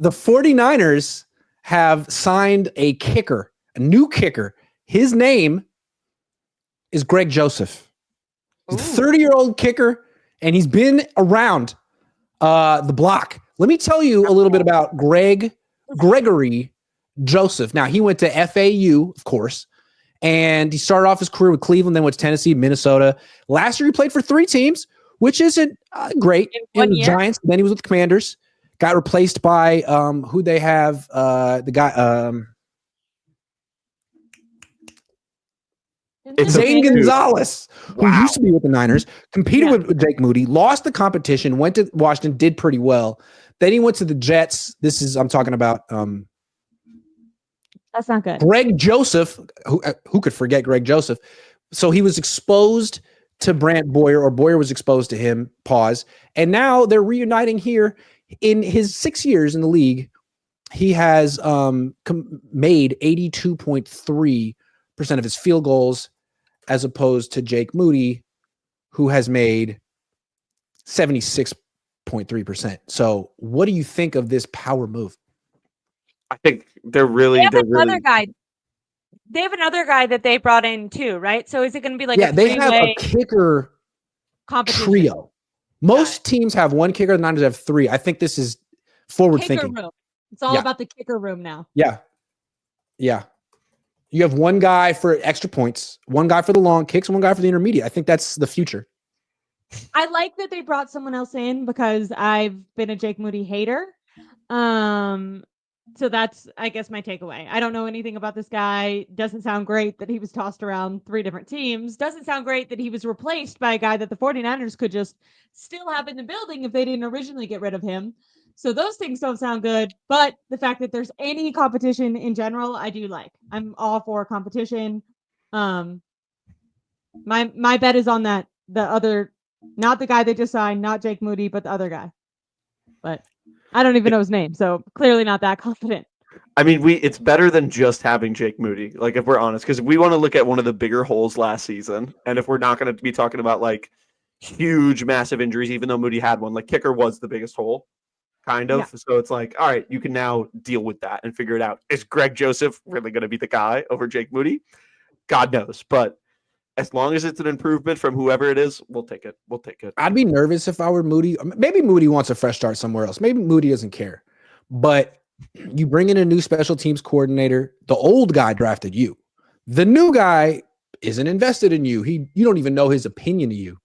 The 49ers have signed a kicker, a new kicker. His name is Greg Joseph. He's a 30-year-old kicker, and he's been around the block. Let me tell you a little bit about Gregory Joseph. Now, he went to FAU, of course, and he started off his career with Cleveland, then went to Tennessee, Minnesota. Last year, he played for 3 teams, which isn't great. In the Giants, then he was with the Commanders. Got replaced by who they have, the guy Zane Gonzalez, who used to be with the Niners, competed with Jake Moody, lost the competition, went to Washington, did pretty well. Then he went to the Jets. I'm talking about that's not good. Greg Joseph, who could forget Greg Joseph? So he was exposed to Brant Boyer, or Boyer was exposed to him, and now they're reuniting here. In his 6 years in the league, he has made 82.3% of his field goals, as opposed to Jake Moody, who has made 76.3%. So what do you think of this power move? I think they're really another guy. They have another guy that they brought in too, right? So is it going to be like a they have a kicker trio. Most teams have one kicker, the Niners have 3. I think this is forward thinking. Room. It's all about the kicker room now. Yeah. You have one guy for extra points, one guy for the long kicks, one guy for the intermediate. I think that's the future. I like that they brought someone else in because I've been a Jake Moody hater. So that's, I guess, my takeaway. I don't know anything about this guy. Doesn't sound great that he was tossed around 3 different teams. Doesn't sound great that he was replaced by a guy that the 49ers could just still have in the building if they didn't originally get rid of him. So those things don't sound good. But the fact that there's any competition in general, I do like. I'm all for competition. My bet is on that. The other, not the guy they just signed, not Jake Moody, but the other guy. But I don't even know his name, so clearly not that confident. I mean, it's better than just having Jake Moody, like, if we're honest, because we want to look at one of the bigger holes last season, and if we're not going to be talking about, like, huge, massive injuries, even though Moody had one, like, kicker was the biggest hole, kind of. Yeah. So it's like, all right, you can now deal with that and figure it out. Is Greg Joseph really going to be the guy over Jake Moody? God knows, but as long as it's an improvement from whoever it is, we'll take it. I'd be nervous if I were Moody. Maybe Moody wants a fresh start somewhere else. Maybe Moody doesn't care. But you bring in a new special teams coordinator. The old guy drafted you. The new guy isn't invested in you. You don't even know his opinion of you.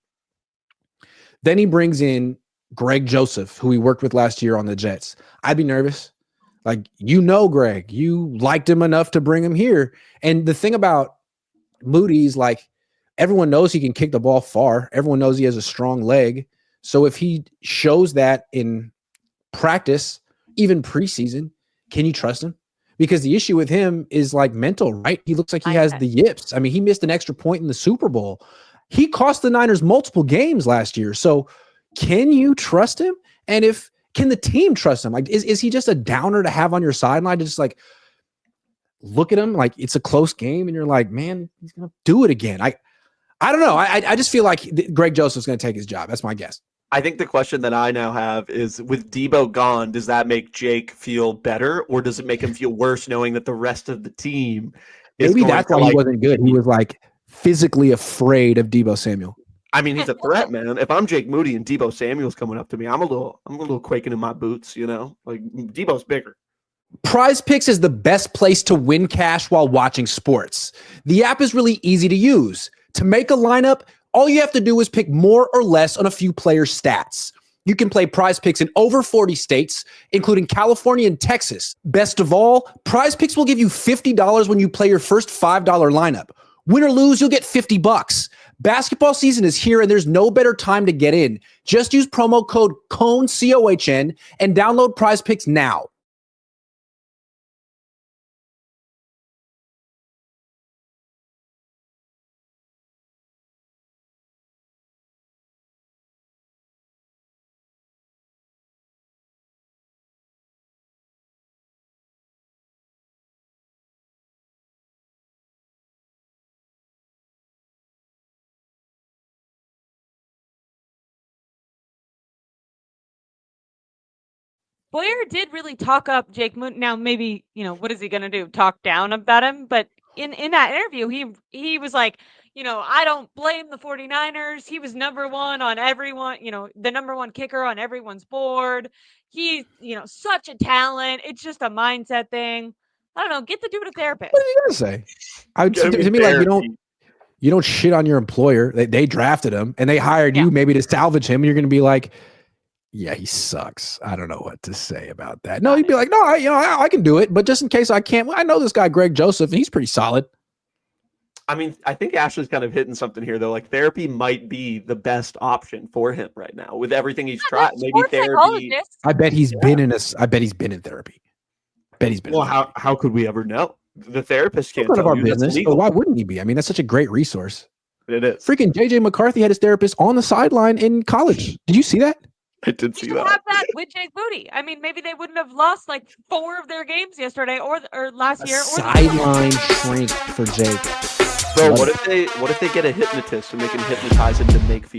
Then he brings in Greg Joseph, who he worked with last year on the Jets. I'd be nervous. Like, Greg, you liked him enough to bring him here. And the thing about Moody's, like, everyone knows he can kick the ball far. Everyone knows he has a strong leg. So if he shows that in practice, even preseason, can you trust him? Because the issue with him is, like, mental, right? He looks like he has the yips. I mean, he missed an extra point in the Super Bowl. He cost the Niners multiple games last year. So can you trust him? And can the team trust him? Like, is he just a downer to have on your sideline to just, like, look at him like it's a close game and you're like, man, he's going to do it again? I don't know. I just feel like Greg Joseph's going to take his job. That's my guess. I think the question that I now have is, with Debo gone, does that make Jake feel better, or does it make him feel worse knowing that the rest of the team is maybe that's why he wasn't good. He was, like, physically afraid of Debo Samuel. I mean, he's a threat, man. If I'm Jake Moody and Debo Samuel's coming up to me, I'm a little quaking in my boots, Like, Debo's bigger. Prize Picks is the best place to win cash while watching sports. The app is really easy to use. To make a lineup, all you have to do is pick more or less on a few players' stats. You can play Prize Picks in over 40 states, including California and Texas. Best of all, Prize Picks will give you $50 when you play your first $5 lineup. Win or lose, you'll get $50. Basketball season is here, and there's no better time to get in. Just use promo code Cohn, COHN, and download Prize Picks now. Boyer did really talk up Jake Moody. Now, maybe, what is he going to do? Talk down about him? But in that interview, he was like, I don't blame the 49ers. He was number one on everyone, the number one kicker on everyone's board. He's, such a talent. It's just a mindset thing. I don't know. Get the dude a therapist. What are you gonna say? To me, like you don't shit on your employer. They drafted him and they hired you maybe to salvage him. And you're gonna be like, yeah, he sucks. I don't know what to say about that. No, you'd be like, no, I can do it, but just in case I can't, I know this guy Greg Joseph, and he's pretty solid. I mean, I think Ashley's kind of hitting something here, though. Like therapy might be the best option for him right now with everything he's tried. Maybe therapy. I bet he's been in therapy. I bet he's been. Well, how could we ever know? The therapist can't tell tell our you business. that's legal. But why wouldn't he be? I mean, that's such a great resource. It is. Freaking JJ McCarthy had his therapist on the sideline in college. Did you see that? I did see that. Have that with Jake Moody. I mean, maybe they wouldn't have lost like 4 of their games yesterday or last year. Sideline shrink for Jake. Bro, what if they get a hypnotist and they can hypnotize him to make field